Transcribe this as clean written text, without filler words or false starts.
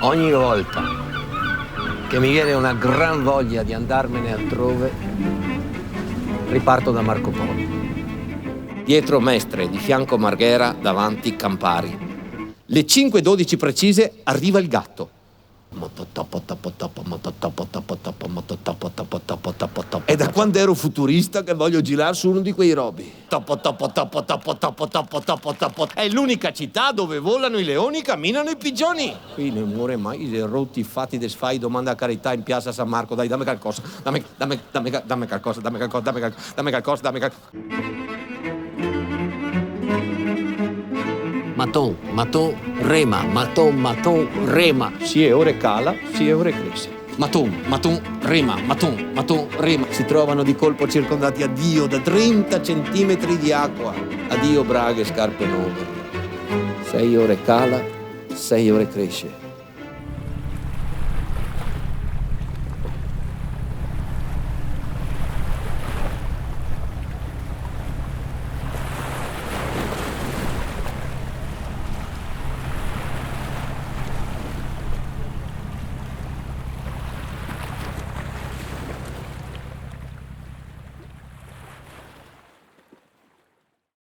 Ogni volta che mi viene una gran voglia di andarmene altrove, riparto da Marco Polo. Dietro Mestre, di fianco Marghera, davanti Campari. Le 5:12 precise arriva il gatto. È da quando ero futurista che voglio girare su uno di quei robi. È l'unica città dove volano i leoni, camminano i pigioni. Qui non muore mai i rotti fatti de sfai, domanda a carità in piazza San Marco. Dai, dammi qualcosa. Dammi qualcosa. Maton, rema. Si è ore cala, si è ore cresce. Maton, rema. Si trovano di colpo circondati, addio, da 30 centimetri di acqua. Addio braghe, scarpe nuove. 6 ore cala, 6 ore cresce.